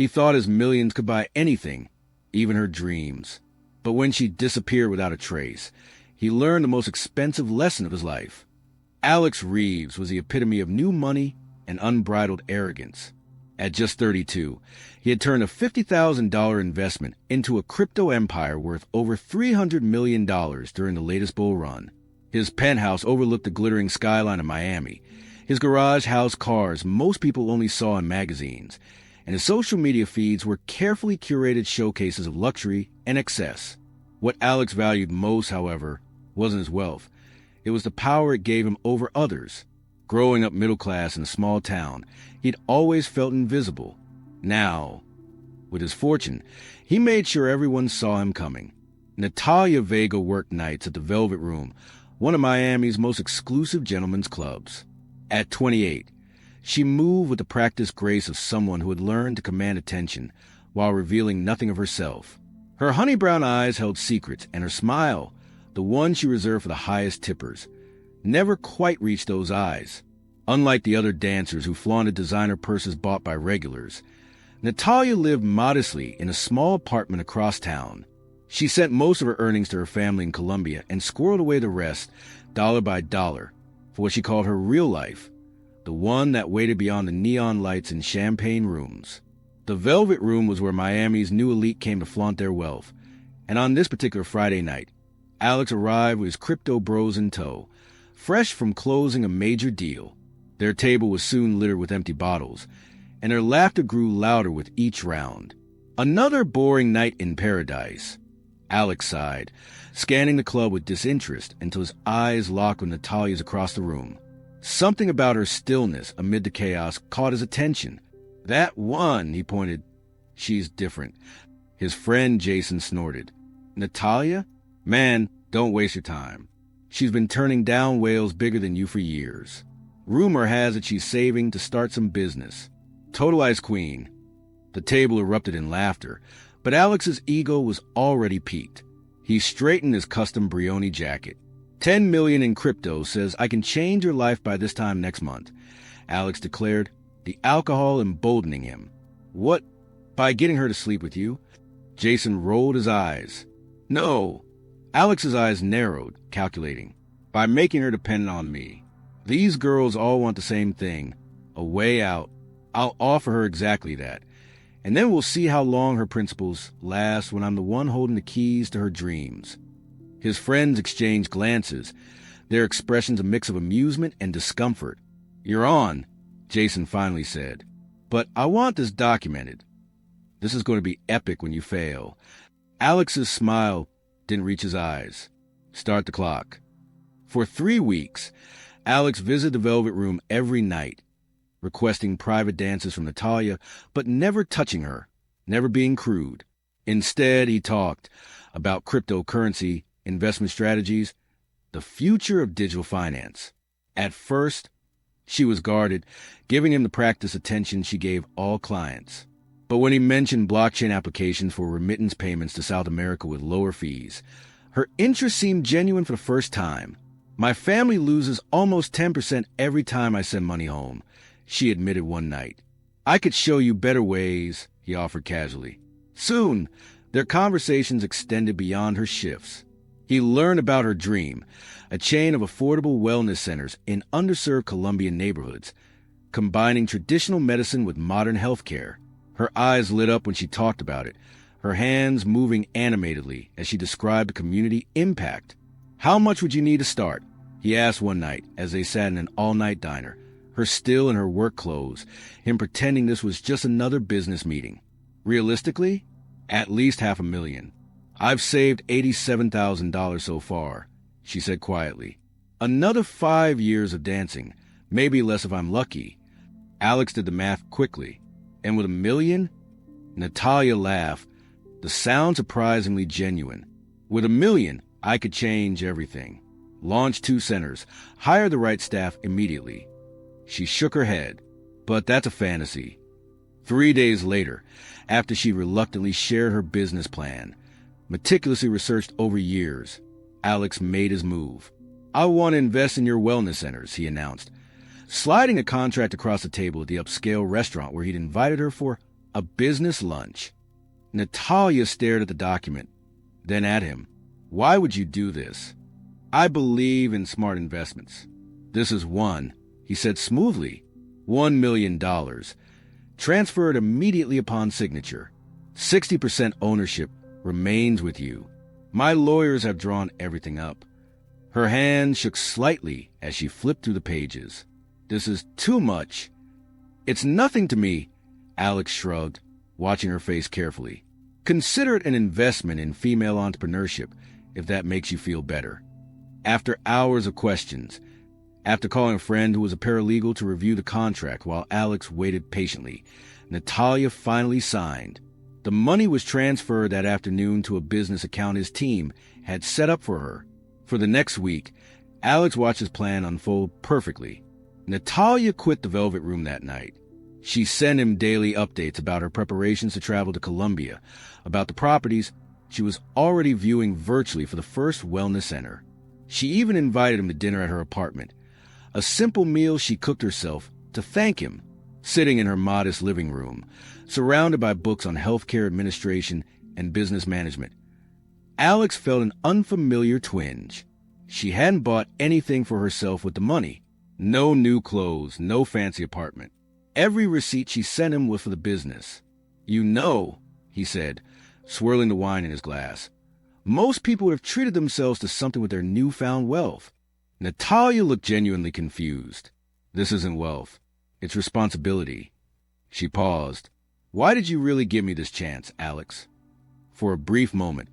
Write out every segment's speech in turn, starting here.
He thought his millions could buy anything, even her dreams. But when she disappeared without a trace, he learned the most expensive lesson of his life. Alex Reeves was the epitome of new money and unbridled arrogance. At just 32, he had turned a $50,000 investment into a crypto empire worth over $300 million during the latest bull run. His penthouse overlooked the glittering skyline of Miami. His garage housed cars most people only saw in magazines, and his social media feeds were carefully curated showcases of luxury and excess. What Alex valued most, however, wasn't his wealth. It was the power it gave him over others. Growing up middle class in a small town, he'd always felt invisible. Now, with his fortune, he made sure everyone saw him coming. Natalia Vega worked nights at the Velvet Room, one of Miami's most exclusive gentlemen's clubs. At 28, she moved with the practiced grace of someone who had learned to command attention while revealing nothing of herself. Her honey brown eyes held secrets, and her smile, the one she reserved for the highest tippers, never quite reached those eyes. Unlike the other dancers who flaunted designer purses bought by regulars, Natalia lived modestly in a small apartment across town. She sent most of her earnings to her family in Colombia and squirreled away the rest, dollar by dollar, for what she called her real life, the one that waited beyond the neon lights in champagne rooms. The Velvet Room was where Miami's new elite came to flaunt their wealth, and on this particular Friday night, Alex arrived with his crypto bros in tow, fresh from closing a major deal. Their table was soon littered with empty bottles, and their laughter grew louder with each round. Another boring night in paradise. Alex sighed, scanning the club with disinterest until his eyes locked with Natalia's across the room. Something about her stillness amid the chaos caught his attention. "That one," he pointed. "She's different." His friend Jason snorted. "Natalia? Man, don't waste your time. She's been turning down whales bigger than you for years. Rumor has it she's saving to start some business. Total ice queen." The table erupted in laughter, but Alex's ego was already piqued. He straightened his custom Brioni jacket. $10 million in crypto says I can change your life by this time next month, Alex declared, the alcohol emboldening him. "What? By getting her to sleep with you?" Jason rolled his eyes. "No." Alex's eyes narrowed, calculating. "By making her dependent on me. These girls all want the same thing, a way out. I'll offer her exactly that. And then we'll see how long her principles last when I'm the one holding the keys to her dreams." His friends exchanged glances, their expressions a mix of amusement and discomfort. "You're on," Jason finally said. "But I want this documented. This is going to be epic when you fail." Alex's smile didn't reach his eyes. "Start the clock." For 3 weeks, Alex visited the Velvet Room every night, requesting private dances from Natalia, but never touching her, never being crude. Instead, he talked about cryptocurrency, investment strategies, the future of digital finance. At first, she was guarded, giving him the practiced attention she gave all clients. But when he mentioned blockchain applications for remittance payments to South America with lower fees, her interest seemed genuine for the first time. "My family loses almost 10% every time I send money home," she admitted one night. "I could show you better ways," he offered casually. Soon, their conversations extended beyond her shifts. He learned about her dream, a chain of affordable wellness centers in underserved Colombian neighborhoods, combining traditional medicine with modern healthcare. Her eyes lit up when she talked about it, her hands moving animatedly as she described the community impact. "How much would you need to start?" he asked one night as they sat in an all-night diner, her still in her work clothes, him pretending this was just another business meeting. "Realistically, at least $500,000. I've saved $87,000 so far," she said quietly. "Another 5 years of dancing, maybe less if I'm lucky." Alex did the math quickly. "And with $1 million? Natalia laughed, the sound surprisingly genuine. "With $1 million, I could change everything. Launch 2 centers, hire the right staff immediately." She shook her head. "But that's a fantasy." 3 days later, after she reluctantly shared her business plan, meticulously researched over years, Alex made his move. "I want to invest in your wellness centers," he announced, sliding a contract across the table at the upscale restaurant where he'd invited her for A business lunch. Natalia stared at the document, then at him. Why would you do this? I believe in smart investments. This is one, he said smoothly. $1 million. Transferred immediately upon signature. 60% ownership remains with you. My lawyers have drawn everything up. Her hand shook slightly as she flipped through the pages. This is too much. It's nothing to me, Alex shrugged, watching her face carefully. Consider it an investment in female entrepreneurship, if that makes you feel better. After hours of questions, after calling a friend who was a paralegal to review the contract while Alex waited patiently, Natalia finally signed. The money was transferred that afternoon to a business account his team had set up for her. For the next week, Alex watched his plan unfold perfectly. Natalia quit the Velvet Room that night. She sent him daily updates about her preparations to travel to Colombia, about the properties she was already viewing virtually for the first wellness center. She even invited him to dinner at her apartment, a simple meal she cooked herself to thank him. Sitting in her modest living room, surrounded by books on healthcare administration and business management, Alex felt an unfamiliar twinge. She hadn't bought anything for herself with the money. No new clothes, no fancy apartment. Every receipt she sent him was for the business. You know, he said, swirling the wine in his glass, most people would have treated themselves to something with their newfound wealth. Natalia looked genuinely confused. This isn't wealth. It's responsibility. She paused. Why did you really give me this chance, Alex? For a brief moment,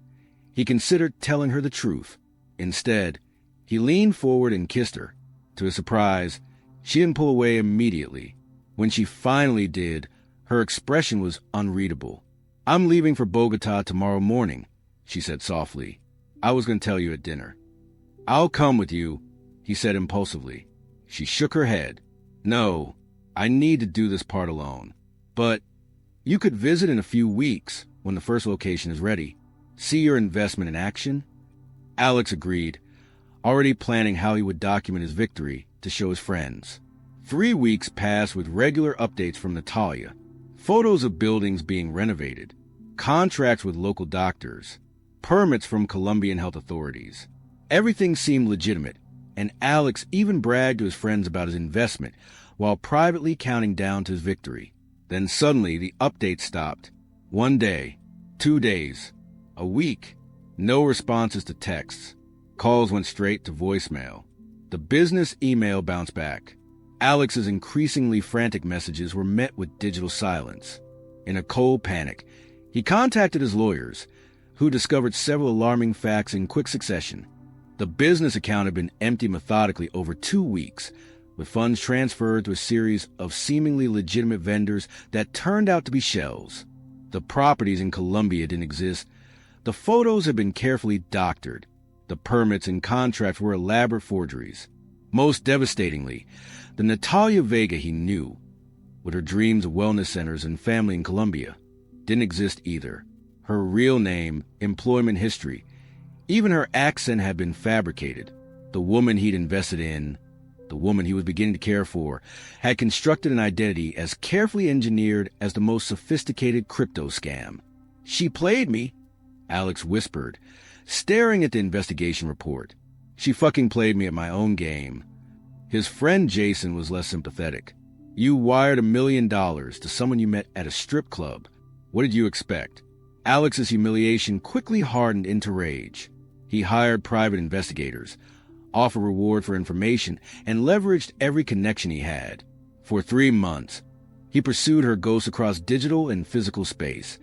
he considered telling her the truth. Instead, he leaned forward and kissed her. To his surprise, she didn't pull away immediately. When she finally did, her expression was unreadable. I'm leaving for Bogota tomorrow morning, she said softly. I was going to tell you at dinner. I'll come with you, he said impulsively. She shook her head. No, I need to do this part alone. But you could visit in a few weeks when the first location is ready. See your investment in action? Alex agreed, already planning how he would document his victory to show his friends. 3 weeks passed with regular updates from Natalia, photos of buildings being renovated, contracts with local doctors, permits from Colombian health authorities. Everything seemed legitimate, and Alex even bragged to his friends about his investment while privately counting down to his victory. Then suddenly the update stopped. 1 day, 2 days, a week, no responses to texts. Calls went straight to voicemail. The business email bounced back. Alex's increasingly frantic messages were met with digital silence. In a cold panic, he contacted his lawyers, who discovered several alarming facts in quick succession. The business account had been emptied methodically over 2 weeks, with funds transferred to a series of seemingly legitimate vendors that turned out to be shells. The properties in Colombia didn't exist. The photos had been carefully doctored. The permits and contracts were elaborate forgeries. Most devastatingly, the Natalia Vega he knew, with her dreams of wellness centers and family in Colombia, didn't exist either. Her real name, employment history, even her accent had been fabricated. The woman he'd invested in, the woman he was beginning to care for, had constructed an identity as carefully engineered as the most sophisticated crypto scam. She played me, Alex whispered, staring at the investigation report. She fucking played me at my own game. His friend Jason was less sympathetic. You wired $1 million to someone you met at a strip club. What did you expect? Alex's humiliation quickly hardened into rage. He hired private investigators, offered reward for information, and leveraged every connection he had. For 3 months, he pursued her ghost across digital and physical space,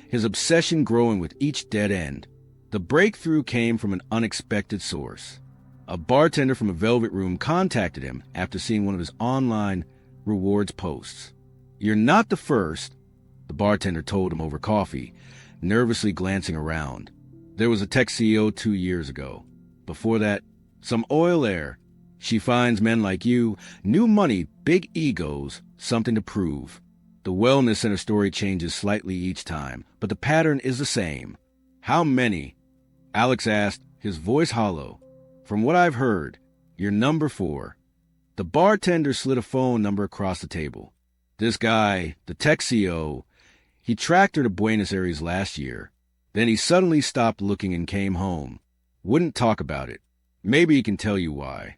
his obsession growing with each dead end. The breakthrough came from an unexpected source. A bartender from a Velvet Room contacted him after seeing one of his online rewards posts. You're not the first, the bartender told him over coffee, nervously glancing around. There was a tech CEO 2 years ago. Before that, some oil heir. She finds men like you, new money, big egos, something to prove. The wellness center story changes slightly each time, but the pattern is the same. How many? Alex asked, his voice hollow. From what I've heard, you're number 4. The bartender slid a phone number across the table. This guy, the tech CEO, He tracked her to Buenos Aires last year. Then he suddenly stopped looking and came home. Wouldn't talk about it. Maybe he can tell you why.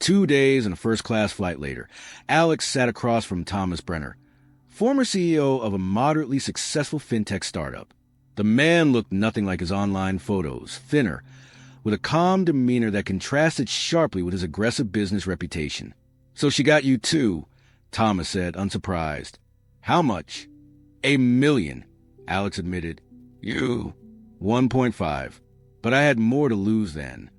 2 days and a first-class flight later, Alex sat across from Thomas Brenner, former CEO of a moderately successful fintech startup. The man looked nothing like his online photos, thinner, with a calm demeanor that contrasted sharply with his aggressive business reputation. "So she got you too," Thomas said, unsurprised. "How much?" "$1 million, Alex admitted. "You?" "1.5. But I had more to lose then."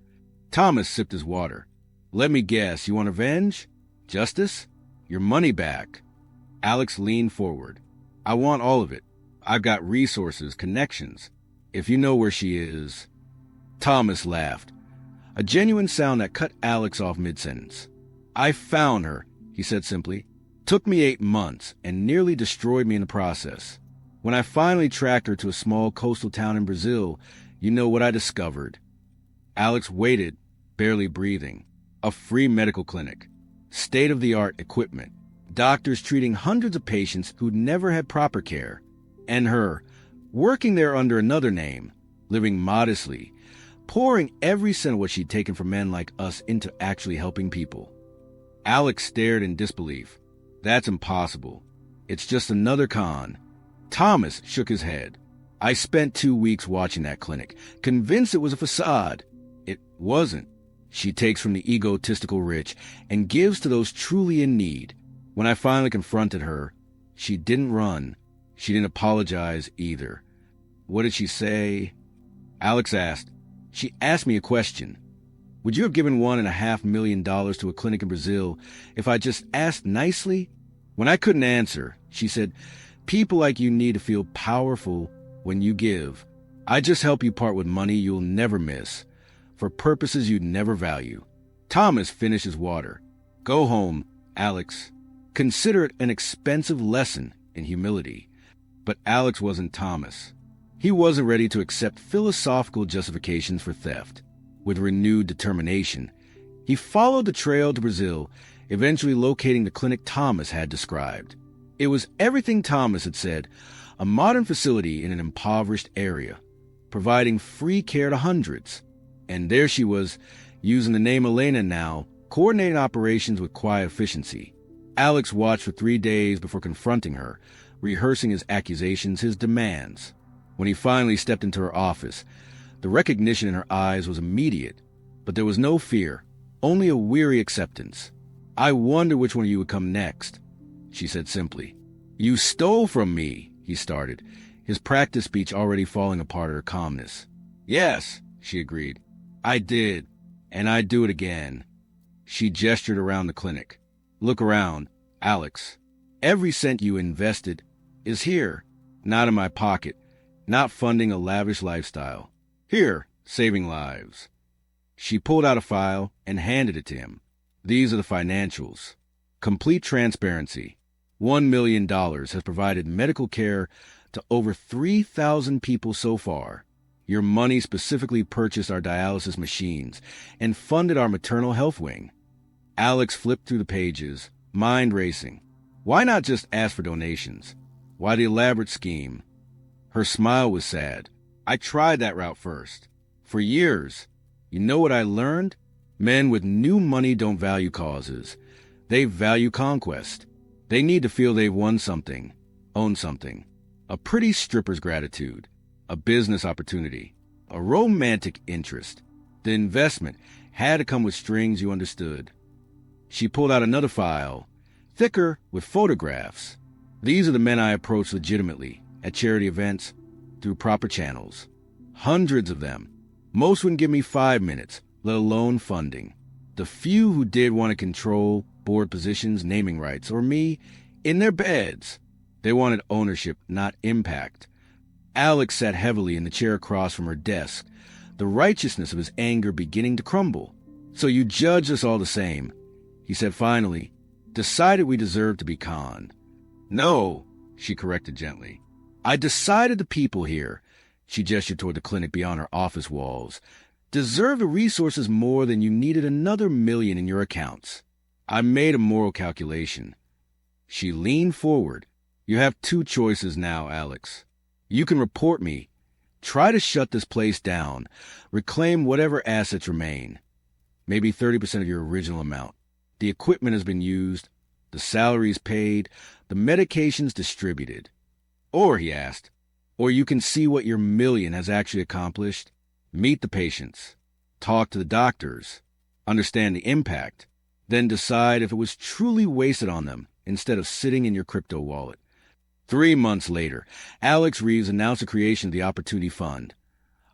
Thomas sipped his water. "Let me guess, you want revenge? Justice? Your money back?" Alex leaned forward. "I want all of it. I've got resources, connections. If you know where she is." Thomas laughed, a genuine sound that cut Alex off mid-sentence. "I found her," he said simply. "Took me 8 months and nearly destroyed me in the process. When I finally tracked her to a small coastal town in Brazil, you know what I discovered." Alex waited, barely breathing. A free medical clinic, state-of-the-art equipment, doctors treating hundreds of patients who'd never had proper care, and her, working there under another name, living modestly, pouring every cent of what she'd taken from men like us into actually helping people. Alex stared in disbelief. "That's impossible. It's just another con." Thomas shook his head. "I spent 2 weeks watching that clinic, convinced it was a facade. It wasn't. She takes from the egotistical rich and gives to those truly in need. When I finally confronted her, she didn't run. She didn't apologize either." "What did she say?" Alex asked. "She asked me a question. Would you have given $1.5 million to a clinic in Brazil if I just asked nicely? When I couldn't answer, she said, 'People like you need to feel powerful when you give. I just help you part with money you'll never miss, for purposes you'd never value.'" Thomas finished his water. "Go home, Alex. Consider it an expensive lesson in humility." But Alex wasn't Thomas. He wasn't ready to accept philosophical justifications for theft. With renewed determination, he followed the trail to Brazil, eventually locating the clinic Thomas had described. It was everything Thomas had said, a modern facility in an impoverished area, providing free care to hundreds. And there she was, using the name Elena now, coordinating operations with quiet efficiency. Alex watched for 3 days before confronting her, rehearsing his accusations, his demands. When he finally stepped into her office, the recognition in her eyes was immediate, but there was no fear, only a weary acceptance. "I wonder which one of you would come next," she said simply. "You stole from me," he started, his practice speech already falling apart at her calmness. "Yes," she agreed. "I did, and I'd do it again." She gestured around the clinic. "Look around, Alex. Every cent you invested is here, not in my pocket, not funding a lavish lifestyle. Here, saving lives." She pulled out a file and handed it to him. "These are the financials. Complete transparency. $1 million has provided medical care to over 3,000 people so far. Your money specifically purchased our dialysis machines and funded our maternal health wing." Alex flipped through the pages, mind racing. Why not just ask for donations? Why the elaborate scheme? Her smile was sad. "I tried that route first. For years. You know what I learned? Men with new money don't value causes. They value conquest. They need to feel they've won something, own something. A pretty stripper's gratitude, a business opportunity, a romantic interest. The investment had to come with strings you understood." She pulled out another file, thicker with photographs. "These are the men I approached legitimately, at charity events, through proper channels. Hundreds of them. Most wouldn't give me 5 minutes, let alone funding. The few who did want to control board positions, naming rights, or me, in their beds. They wanted ownership, not impact." Alex sat heavily in the chair across from her desk, the righteousness of his anger beginning to crumble. "So you judge us all the same," he said finally. "Decided we deserved to be conned." "No," she corrected gently. "I decided the people here," she gestured toward the clinic beyond her office walls, "deserve the resources more than you needed another million in your accounts. I made a moral calculation." She leaned forward. You have two choices now, Alex. You can report me, try to shut this place down, reclaim whatever assets remain, maybe 30% of your original amount. The equipment has been used, the salaries paid, the medications distributed. Or, he asked, or you can see what your million has actually accomplished, meet the patients, talk to the doctors, understand the impact, then decide if it was truly wasted on them instead of sitting in your crypto wallet. 3 months later, Alex Reeves announced the creation of the Opportunity Fund,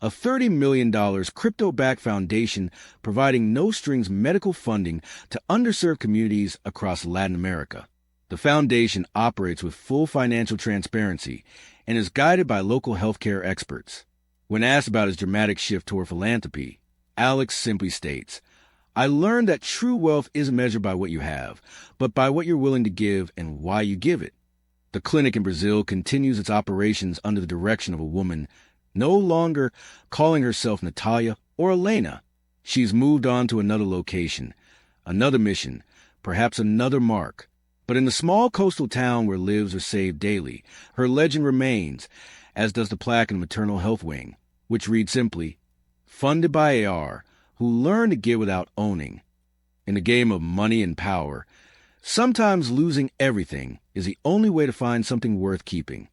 a $30 million crypto-backed foundation providing no-strings medical funding to underserved communities across Latin America. The foundation operates with full financial transparency and is guided by local healthcare experts. When asked about his dramatic shift toward philanthropy, Alex simply states, "I learned that true wealth isn't measured by what you have, but by what you're willing to give and why you give it." The clinic in Brazil continues its operations under the direction of a woman no longer calling herself Natalia or Elena. She's moved on to another location, another mission, perhaps another mark. But in the small coastal town where lives are saved daily, her legend remains, as does the plaque in the maternal health wing, which reads simply, "Funded by AR, who learned to give without owning." In the game of money and power, sometimes losing everything is the only way to find something worth keeping.